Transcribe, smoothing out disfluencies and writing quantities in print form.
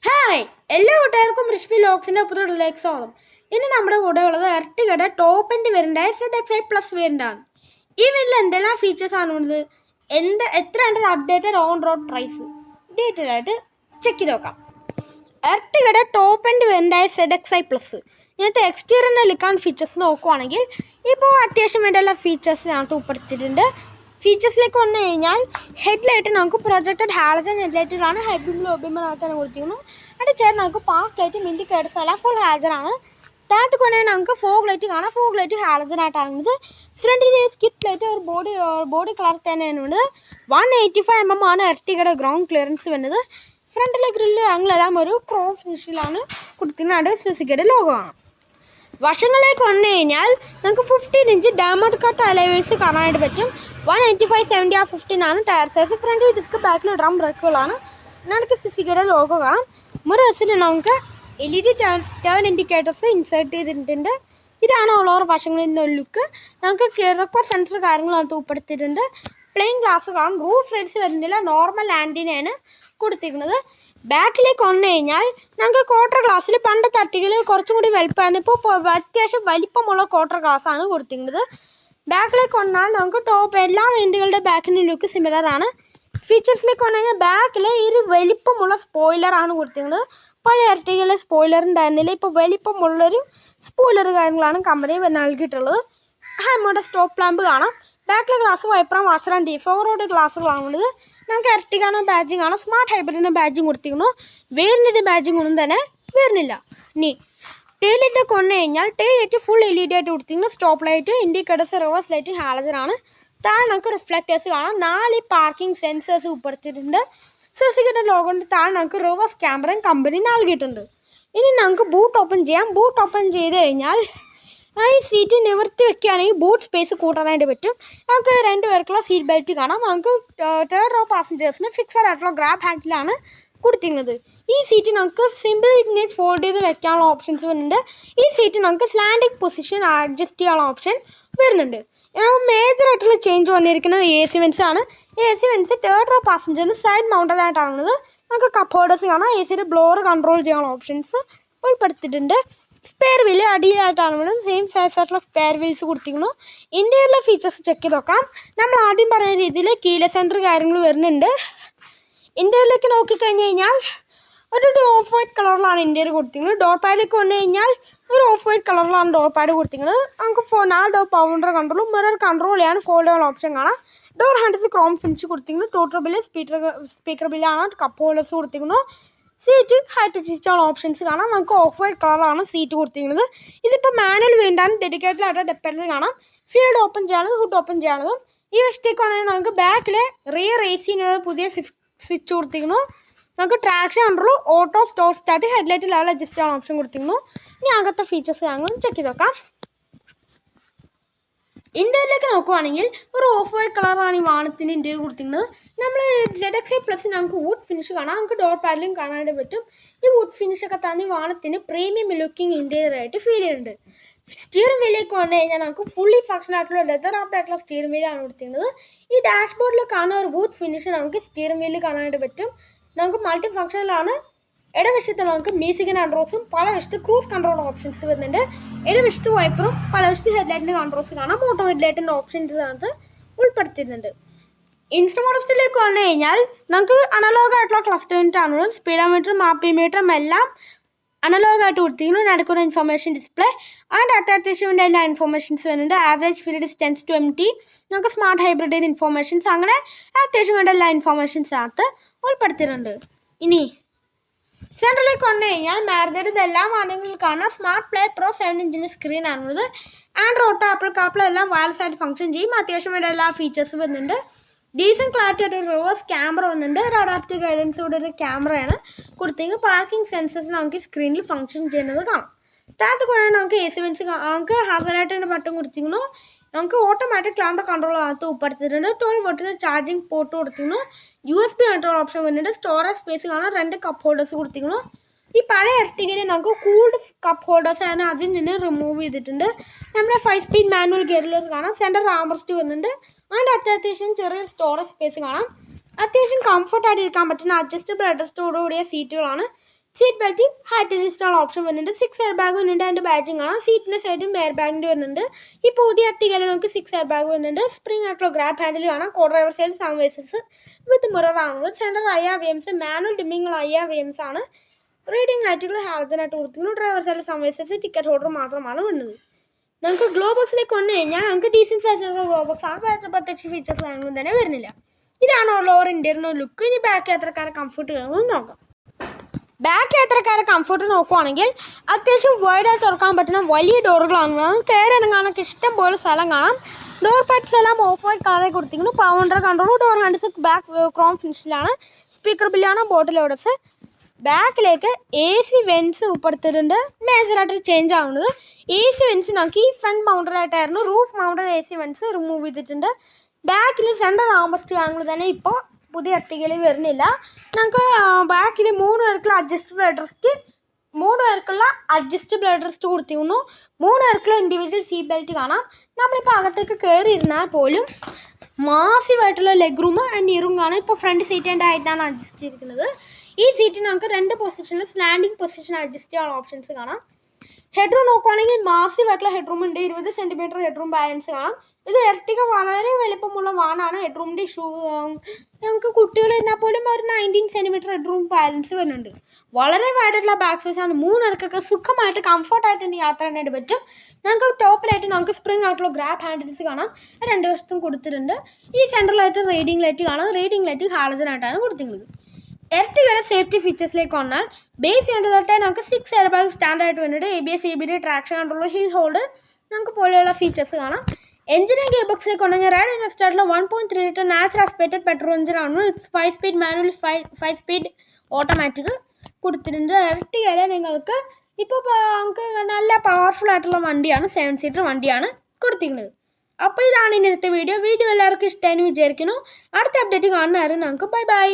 Hi എല്ലാ കൂട്ടുകാർക്കും റിഷ്മി ലോക്സിൻ്റെ പുതിയ സ്വാഗതം. ഇനി നമ്മുടെ കൂടെ ഉള്ളത് എർട്ടിഗയുടെ ടോപ്പ് എൻഡ് വേരിയൻ്റായ ZX5+ വേരിയൻ്റാണ്. ഈ വീട്ടിൽ എന്തെല്ലാം ഫീച്ചേഴ്സ് ആണ് ഉള്ളത്, എത്രയാണ് updated on road price detail ആയിട്ട് ചെക്ക് ചെയ്ത് നോക്കാം. എർട്ടിഗയുടെ ടോപ്പ് എൻഡ് വേരിയൻ്റായ ZX5+, ഇങ്ങനത്തെ എക്സ്റ്റീരിയറിൻ്റെ ലുക്കാൻ ഫീച്ചേഴ്സ് നോക്കുവാണെങ്കിൽ ഇപ്പോൾ അത്യാവശ്യം വേണ്ട എല്ലാ ഫീച്ചേഴ്സ് ഞങ്ങൾക്ക് ഉൾപ്പെടുത്തിയിട്ടുണ്ട്. ഫീച്ചേഴ്സിലേക്ക് വന്നു കഴിഞ്ഞാൽ ഹെഡ്ലൈറ്റ് നമുക്ക് പ്രൊജക്റ്റഡ് ഹാലജൻ ഹെഡ്ലൈറ്റിലാണ്. ഹെഡ്ബിമിൽ ഒബിമിനകത്താണ് കൊടുത്തിരുന്നു. അതിന് ചേർന്ന് നമുക്ക് പാർക്ക് ലൈറ്റും ഇൻഡിക്കേറ്റേഴ്സ് എല്ലാം ഫുൾ ഹാലജനാണ്. താഴത്ത് കൊണ്ടേ നമുക്ക് ഫോഗ് ലൈറ്റ് കാണാം. ഫോഗ് ലൈറ്റ് ഹാലജനായിട്ടാണ്. ഫ്രണ്ടിൽ സ്കിറ്റ് ലൈറ്റ് ഒരു ബോഡി കളർ തന്നെയാണ് വേണ്ടത്. 185 mm ആണ് എർട്ടിഗയുടെ ഗ്രൗണ്ട് ക്ലിയറൻസ് വേണ്ടത്. ഫ്രണ്ടിലെ ഗ്രില്ല് അങ്ങനെല്ലാം ഒരു ക്രോം ഫിനിഷിലാണ് കൊടുത്തിരുന്നത്. സുസുക്കിയുടെ ലോഗോ കാണാം. വശങ്ങളിലേക്ക് വന്നു കഴിഞ്ഞാൽ നമുക്ക് 15 ഇഞ്ച് ഡയമണ്ട് കട്ട് അലോയ്സ് കാണാനായിട്ട് പറ്റും. 185/70 15 ആണ് ടയർ സൈസ്. ഫ്രണ്ടിൽ ഡിസ്ക്, ബാക്കിൽ ഡ്രം ബ്രേക്കുകളാണ്. നമുക്ക് സുസുക്കിയുടെ ലോഗോ കാണാം. മുറസിൽ നമുക്ക് LED ടേൺ ഇൻഡിക്കേറ്റേഴ്സ് ഇൻസേർട്ട് ചെയ്തിട്ടുണ്ട്. ഇതാണ് ഓവർ വശങ്ങളിൻ്റെ ഒരു ലുക്ക്. നമുക്ക് കിഴക്കോ സെൻസർ കാര്യങ്ങളൊക്കെ ഉൾപ്പെടുത്തിയിട്ടുണ്ട്. പ്ലെയിൻ ഗ്ലാസ് കാണും. റൂഫ് റേറ്റ്സ് വരുന്നില്ല, നോർമൽ ആൻറ്റിനയാണ് കൊടുത്തിരിക്കുന്നത്. ബാക്കിലേക്ക് വന്നു കഴിഞ്ഞാൽ നമുക്ക് ക്വാർട്ടർ ഗ്ലാസ്സിൽ പണ്ടത്തെ അട്ടികൾ കുറച്ചും കൂടി വലുപ്പമാണ്. ഇപ്പോൾ അത്യാവശ്യം വലിപ്പമുള്ള ക്വാർട്ടർ ഗ്ലാസ്സാണ് കൊടുത്തിരിക്കുന്നത്. ബാക്കിലേക്ക് വന്നാൽ നമുക്ക് ടോപ്പ് എല്ലാ വെൻറ്റുകളുടെ ബാക്കിൻ്റെ ലുക്ക് സിമിലർ ആണ്. ഫീച്ചേഴ്സിലേക്ക് വന്നു കഴിഞ്ഞാൽ ബാക്കിൽ ഒരു വലിപ്പമുള്ള സ്പോയിലറാണ് കൊടുത്തിരിക്കുന്നത്. പഴയ എർട്ടിഗയിലെ സ്പോയിലർ ഉണ്ടായിരുന്നില്ല, ഇപ്പോൾ വലിപ്പമുള്ളൊരു സ്പോയിലർ കാര്യങ്ങളാണ് കമ്പനി നൽകിയിട്ടുള്ളത്. നമ്മുടെ സ്റ്റോപ്പ് ലാമ്പ് കാണാം. ബാക്കിലെ ഗ്ലാസ് വൈപ്പറും വാഷർ ആൻഡ് ഡിഫോറോഡ് ഗ്ലാസ്സുകളാണുള്ളത്. നമുക്ക് എർട്ടിഗാണ് ബാഡ്ജിങ് ആണ്. സ്മാർട്ട് ഹൈബ്രിഡിൻ്റെ ബാഡ്ജിങ് കൊടുത്തിരിക്കുന്നു. വേരിൻ്റെ ബാഡ്ജിങ് ഒന്നും തന്നെ വരുന്നില്ല. ഇനി ടെയിൽ ലൈറ്റ് കൊണ്ടു കഴിഞ്ഞാൽ ടെയിൽ ലൈറ്റ് ഫുൾ LED ആയിട്ട് കൊടുത്തിരിക്കുന്നു. Stop light, indicators, reverse light ഹാലജനാണ്. താഴെ നമുക്ക് റിഫ്ലക്റ്റേഴ്സ് കാണാം. 4 പാർക്കിംഗ് സെൻസേഴ്സ് ഉൾപ്പെടുത്തിയിട്ടുണ്ട്. സുസുക്കിയുടെ ലോഗോൻ്റെ താഴെ നമുക്ക് റിവേഴ്സ് ക്യാമറയും കമ്പനി നൽകിയിട്ടുണ്ട്. ഇനി നമുക്ക് ബൂട്ട് ഓപ്പൺ ചെയ്യാം. ബൂട്ട് ഓപ്പൺ ചെയ്ത് കഴിഞ്ഞാൽ ഈ സീറ്റ് നിവർത്തി വെക്കുകയാണെങ്കിൽ ബൂട്ട് സ്പേസ് കൂട്ടാനായിട്ട് പറ്റും. നമുക്ക് 2 പേർക്കുള്ള സീറ്റ് ബെൽറ്റ് കാണാം. നമുക്ക് തേർഡ് റോ പാസഞ്ചേഴ്സിന് ഫിക്സഡ് ആയിട്ടുള്ള ഗ്രാബ് ഹാൻഡിലാണ് കൊടുത്തിരുന്നത്. ഈ സീറ്റ് നമുക്ക് സിമ്പിൾ ഫോൾഡ് ചെയ്ത് വെക്കാനുള്ള ഓപ്ഷൻസ് വരുന്നുണ്ട്. ഈ സീറ്റ് നമുക്ക് സ്ലാൻഡിങ് പൊസിഷൻ അഡ്ജസ്റ്റ് ചെയ്യാനുള്ള ഓപ്ഷൻ വരുന്നുണ്ട്. മേജറായിട്ടുള്ള ചേഞ്ച് വന്നിരിക്കുന്നത് AC വെൻസ് ആണ്. AC വെൻസ് തേർഡ് റോ പാസഞ്ചറിന് സൈഡ് മൗണ്ടഡ് ആയിട്ടാണുള്ളത്. നമുക്ക് കപ്പ് ഹോൾഡേഴ്സ് കാണാം. ACയുടെ ബ്ലോർ കൺട്രോൾ ചെയ്യാനുള്ള ഓപ്ഷൻസ് ഉൾപ്പെടുത്തിയിട്ടുണ്ട്. സ്പെയർ വീല് അടിയിലായിട്ടാണ് വേണ്ടത്. സെയിം സൈസ് ആയിട്ടുള്ള സ്പെയർ വീൽസ് കൊടുത്തിരിക്കുന്നു. ഇന്ത്യയിലെ ഫീച്ചേഴ്സ് ചെക്ക് ചെയ്ത് നോക്കാം. നമ്മൾ ആദ്യം പറഞ്ഞ രീതിയിൽ കീലെസ് എൻട്രി കാര്യങ്ങൾ വരുന്നുണ്ട്. ഇന്ത്യയിലേക്ക് നോക്കിക്കഴിഞ്ഞ് കഴിഞ്ഞാൽ ഒരു ഓഫ് വൈറ്റ് കളറിലാണ് ഇന്ത്യയിൽ കൊടുത്തിരിക്കുന്നത്. ഡോർ പാഡിലേക്ക് വന്നു കഴിഞ്ഞാൽ ഒരു ഓഫ് വൈറ്റ് കളറിലാണ് ഡോർ പാഡ് കൊടുത്തിരിക്കുന്നത്. നമുക്ക് 4 പൗണ്ടർ കൺട്രോളും മിറർ കൺട്രോൾ ചെയ്യാൻ ഫോൾഡ് ചെയ്യാൻ ഓപ്ഷൻ കാണാം. ഡോർ ഹാൻഡിൽസ് ക്രോം ഫിനിഷ് കൊടുത്തിരിക്കുന്നു. ടോട്ടൽ ബില്ല്, സ്പീക്കർ ബില്ലാണ്. കപ്പ് ഹോൾഡേഴ്സ് കൊടുത്തിരിക്കുന്നു. സീറ്റ് ഹൈറ്റ് അഡ്ജസ്റ്റ് ചെയ്യാനുള്ള ഓപ്ഷൻസ് കാണാം. നമുക്ക് ഓഫ് വൈറ്റ് കളറാണ് സീറ്റ് കൊടുത്തിരിക്കുന്നത്. ഇതിപ്പോൾ മാനുവൽ വേണ്ടാണ്. ഡെഡിക്കേറ്റഡ് ആയിട്ട് ഡെപ്പൻഡ് കാണാം. ഫീൽഡ് ഓപ്പൺ ചെയ്യാനും ഹുഡ് ഓപ്പൺ ചെയ്യാനും. ഈ വശത്തേക്ക് വന്നാൽ നമുക്ക് ബാക്കിലെ റിയർ AC പുതിയ സ്വിച്ച് കൊടുത്തിരിക്കുന്നു. നമുക്ക് traction control, auto, stop start, headlight level adjust ചെയ്യാൻ ഓപ്ഷൻ കൊടുത്തിരുന്നു. ഇനി അകത്തെ ഫീച്ചേഴ്സ് ഞങ്ങളും ചെക്ക് ചെയ്ത് നോക്കാം. ഇന്ത്യയിലേക്ക് നോക്കുവാണെങ്കിൽ ഒരു ഓഫ് വൈറ്റ് കളറാണ് ഈ വാഹനത്തിന് ഇന്ത്യയിൽ കൊടുത്തിരുന്നത്. നമ്മൾ ZX5+ നമുക്ക് വുഡ് ഫിനിഷ് കാണാം. നമുക്ക് ഡോർ പാഡിലും കാണാനായിട്ട് പറ്റും. ഈ വുഡ് ഫിനിഷൊക്കെ തന്നെ വാഹനത്തിന് പ്രീമിയം ലുക്കിംഗ് ഇന്റീരിയർ ആയിട്ട് ഫീൽ ചെയ്യുന്നുണ്ട്. സ്റ്റിയറിംഗ് വീലിലേക്ക് വന്നു കഴിഞ്ഞാൽ നമുക്ക് ഫുള്ളി ഫങ്ഷൻ ആയിട്ടുള്ള ലെതർ ആപ്ഡ് ആയിട്ടുള്ള സ്റ്റിയറിംഗ് വീലാണ് കൊടുത്തിരുന്നത്. ഈ ഡാഷ്ബോർഡിൽ കാണുന്ന ഒരു വുഡ് ഫിനിഷ് നമുക്ക് സ്റ്റിയറിംഗ് വീലിൽ കാണാനായിട്ട് പറ്റും. നമുക്ക് മൾട്ടി ഫങ്ഷനിലാണ്. ഇടവശത്ത് നമുക്ക് മ്യൂസിക് കൺട്രോൾസും പല വശത്ത് ക്രൂസ് കൺട്രോൾ ഓപ്ഷൻസ് വരുന്നുണ്ട്. ഇടവശത്ത് വൈപ്പറും പല വശത്ത് ഹെഡ്ലൈറ്റിൻ്റെ കൺട്രോൾസ് കാണാം. ഓട്ടോ ഹെഡ്ലൈറ്റിൻ്റെ ഓപ്ഷൻസ് അതിനകത്ത് ഉൾപ്പെടുത്തിയിട്ടുണ്ട്. ഇൻസ്ട്രുമെൻറ്റിലേക്ക് വന്നു കഴിഞ്ഞാൽ നമുക്ക് അനലോഗ് ആയിട്ടുള്ള ക്ലസ്റ്റർ യൂണിറ്റ് ആണ്. സ്പീഡോമീറ്ററും മാപ്പിമീറ്ററും എല്ലാം അനലോഗായിട്ട് കൊടുത്തിരിക്കുന്നു. നടക്കുന്ന ഇൻഫർമേഷൻ ഡിസ്പ്ലേ അതിൻ്റെ അത്യാവശ്യം വേണ്ട എല്ലാ ഇൻഫർമേഷൻസ് വരുന്നുണ്ട്. Average speed 10 to 20. നമുക്ക് സ്മാർട്ട് ഹൈബ്രിഡ് ഇൻഫർമേഷൻസ് അങ്ങനെ അത്യാവശ്യം വേണ്ട എല്ലാ ഇൻഫർമേഷൻസ് അകത്ത് ഉൾപ്പെടുത്തിയിട്ടുണ്ട്. ഇനി സെൻട്രലിലേക്ക് വന്നു കഴിഞ്ഞാൽ മാരുതിയുടെ എല്ലാ വാഹനങ്ങളിൽ കാണാം. സ്മാർട്ട് പ്ലേ പ്രോ 7 ഇഞ്ചിൻ്റെ സ്ക്രീൻ ആണുള്ളത്. ആൻഡ്രോയിഡ് ഓട്ടോ, ആപ്പിൾ കാർപ്ലേ എല്ലാം വയർലെസ് ആയിട്ട് ഫംഗ്ഷൻ ചെയ്യും. അത്യാവശ്യം വേണ്ട എല്ലാ ഫീച്ചേഴ്സും വരുന്നുണ്ട്. ഡീസൻറ്റ് ക്ലാരിറ്റി ആയിട്ട് ഒരു റിവേഴ്സ് ക്യാമറ വന്നിട്ടുണ്ട്. ഒരു അഡാപ്റ്റീവ് ഗൈഡൻസോടെ ഒരു ക്യാമറയാണ് കൊടുത്തെങ്കിൽ പാർക്കിംഗ് സെൻസേഴ്സ് നമുക്ക് സ്ക്രീനിൽ ഫംഗ്ഷൻ ചെയ്യുന്നത് കാണാം. താഴത്ത് കൂടെ നമുക്ക് AC വെൻസ്, നമുക്ക് ഹാസലൈറ്റിൻ്റെ ബട്ടൺ കൊടുത്തിരിക്കുന്നു. നമുക്ക് ഓട്ടോമാറ്റിക് ക്യാമറ കൺട്രോൾ അകത്ത് ഉൾപ്പെടുത്തിയിട്ടുണ്ട്. 12 വോൾട്ടിൻ്റെ ചാർജിങ് പോർട്ട് കൊടുത്തിരിക്കുന്നു. USB കൺട്രോൾ ഓപ്ഷൻ വരുന്നുണ്ട്. സ്റ്റോറേജ് സ്പേസ് കാണാൻ 2 കപ്പ് ഹോൾഡേഴ്സ് കൊടുത്തിരിക്കുന്നു. ഈ പഴയ എർട്ടിഗയിൽ നമുക്ക് കൂൾഡ് കപ്പ് ഹോൾഡേഴ്സ് ആണ് അതിൽ നിന്ന് റിമൂവ് ചെയ്തിട്ടുണ്ട്. നമ്മുടെ 5 സ്പീഡ് മാനുവൽ ഗിയറിൽ കാണാം. സെൻറ്റർ ആംറസ്റ്റ് വരുന്നുണ്ട്. അതിൻ്റെ അത്യാവശ്യം ചെറിയൊരു സ്റ്റോറേജ് സ്പേസ് കാണാം. അത്യാവശ്യം കംഫർട്ടായിട്ട് ഇരിക്കാൻ പറ്റുന്ന അഡ്ജസ്റ്റബിൾ ഹെഡ്റെസ്റ്റോടുകൂടിയ സീറ്റുകളാണ്. Seat belt height adjust option വരുന്നുണ്ട്. 6 എയർ ബാഗ് വരുന്നുണ്ട്. അതിൻ്റെ ബാജിങ് കാണാം. സീറ്റിൻ്റെ സൈഡിൽ എയർ ബാഗിൻ്റെ വരുന്നുണ്ട്. ഈ പുതിയ അട്ടികയിൽ നമുക്ക് 6 എയർ ബാഗ് വരുന്നുണ്ട്. സ്പ്രിംഗ് ആയിട്ടുള്ള ഗ്രാബ് ഹാൻഡിൽ കാണാം. Co driver side sun visors with mirror ആണ്. Centre IRVMs manual dimming IRVMs ആണ്. റീഡിംഗ് ലൈറ്റുകൾ ഹാലജനായിട്ട് കൊടുത്തിരുന്നു. Driver side sun visors ticket holder മാത്രമാണ് വരുന്നത്. നമുക്ക് ഗ്ലോ ബോക്സിലേക്ക് വന്നു കഴിഞ്ഞാൽ നമുക്ക് ഡീസൻറ്റ് സൈസിലുള്ള ഗ്ലോ ബോക്സ് ആണ്. വേറെ പ്രത്യേകിച്ച് ഫീച്ചേഴ്സ് ഒന്നും തന്നെ വരുന്നില്ല. ഇതാണ് ലോവർ ഇന്റീരിയർ ലുക്ക്. ഇനി ബാക്ക് യാത്രക്കാരെ കംഫർട്ട് നോക്കാം. ബാക്ക് യാത്രക്കാരെ കംഫർട്ട് നോക്കുവാണെങ്കിൽ അത്യാവശ്യം വൈഡായി തുറക്കാൻ പറ്റുന്ന വലിയ ഡോറുകളാണ്. കയറി ഇറങ്ങാനൊക്കെ ഇഷ്ടം പോലെ സ്ഥലം കാണാം. ഡോർ പാഡ്സ് എല്ലാം ഓഫ് വൈറ്റ് കളറിൽ കൊടുത്തിരിക്കുന്നു. Power control door handles back chrome ഫിനിഷിലാണ്. സ്പീക്കർ ബില്ലാണ് ബോട്ടിൽ ഓഡസ്. ബാക്കിലേക്ക് AC വെൻസ് ഉൾപ്പെടുത്തിയിട്ടുണ്ട്. മേജറായിട്ട് ചേഞ്ച് ആവുന്നത് AC വെൻസ് നമുക്ക് ഈ ഫ്രണ്ട് മൗണ്ടറായിട്ടായിരുന്നു. Roof mounted AC vents remove ചെയ്തിട്ടുണ്ട്. ബാക്കിൽ സെൻറ്റർ ആംബസ്റ്റ് ആംഗിൾ തന്നെ ഇപ്പോൾ പുതിയ അട്ടികയിൽ വരുന്നില്ല. നമുക്ക് ബാക്കിൽ 3 പേർക്കുള്ള അഡ്ജസ്റ്റബിൾ ഹെഡ്റെസ്റ്റ് കൊടുത്തിരുന്നു. 3 പേർക്കുള്ള ഇൻഡിവിജ്വൽ സീറ്റ് ബെൽറ്റ് കാണാം. നമ്മളിപ്പോൾ അകത്തേക്ക് കയറി ഇരുന്നാൽ പോലും മാസീവായിട്ടുള്ള ലെഗ് റൂം ആൻഡ് നീ റൂം കാണാം. ഇപ്പോൾ ഫ്രണ്ട് സീറ്റ് ആൻഡ് ആയിട്ടാണ് അഡ്ജസ്റ്റ് ചെയ്തിരിക്കുന്നത്. ഈ സീറ്റിൽ നമുക്ക് 2 പൊസിഷനിൽ സ്ലാൻഡിങ് പൊസിഷൻ അഡ്ജസ്റ്റ് ചെയ്യാനുള്ള ഓപ്ഷൻസ് കാണാം. ഹെഡ് റൂം നോക്കുകയാണെങ്കിൽ മാസീവായിട്ടുള്ള ഹെഡ് റൂം ഉണ്ട്. 20 സെൻറ്റിമീറ്റർ ഹെഡ് റൂം ബാലൻസ് കാണാം. ഇത് എർട്ടിക വളരെ വലുപ്പമുള്ള വാനാണ്. ഹെഡ് റൂമിൻ്റെ നമുക്ക് കുട്ടികൾ ഇരുന്നാൽ പോലും ഒരു 19 സെൻറ്റിമീറ്റർ ഹെഡ് റൂം ബാലൻസ് വരുന്നുണ്ട്. വളരെ വൈഡായിട്ടുള്ള ബാക്ക് സ്പേസ് ആണ്. 3 പേർക്കൊക്കെ സുഖമായിട്ട് കംഫർട്ടായിട്ട് യാത്ര ചെയ്യാനായിട്ട് പറ്റും. നമുക്ക് ടോപ്പിലായിട്ട് നമുക്ക് സ്പ്രിംഗ് ആയിട്ടുള്ള ഗ്രാബ് ഹാൻഡിൽസ് കാണാം. 2 വശത്തും കൊടുത്തിട്ടുണ്ട്. ഈ സെൻട്രലായിട്ട് റീഡിംഗ് ലൈറ്റ് കാണാം. റീഡിംഗ് ലൈറ്റ് ഹാലജനായിട്ടാണ് കൊടുത്തിരിക്കുന്നത്. എർട്ടികയുടെ സേഫ്റ്റി ഫീച്ചേഴ്സിലേക്ക് വന്നാൽ ബേസ് ചെയ്യേണ്ടത് തൊട്ടേ നമുക്ക് 6 എയർ ബാഗ് സ്റ്റാൻഡായിട്ട് വരുന്നുണ്ട്. ABS EBD traction control hill hold നമുക്ക് പോലെയുള്ള ഫീച്ചേഴ്സ് കാണാം. എഞ്ചിനും ഗിയർ ബോക്സിലേക്ക് വന്നെങ്കിൽ റൈഡ് ഇൻഡസ്ട്രിയിലുള്ള 1.3 ലിറ്റർ നാച്ചുറൽ ആസ്പിറേറ്റഡ് പെട്രോൾ എഞ്ചിനാണ്. 5 സ്പീഡ് മാനുവൽ 5 സ്പീഡ് ഓട്ടോമാറ്റിക് കൊടുത്തിട്ടുണ്ട്. എർട്ടികയിൽ നിങ്ങൾക്ക് ഇപ്പോൾ നമുക്ക് നല്ല പവർഫുൾ ആയിട്ടുള്ള വണ്ടിയാണ്. 7 സീറ്റർ വണ്ടിയാണ് കൊടുത്തിരിക്കുന്നത്. അപ്പോൾ ഇതാണ് ഇന്നത്തെ വീഡിയോ. എല്ലാവർക്കും ഇഷ്ടമായെന്ന് വിചാരിക്കുന്നു. അടുത്ത അപ്ഡേറ്റ് കാണുന്നവരെ നമുക്ക് ബൈ.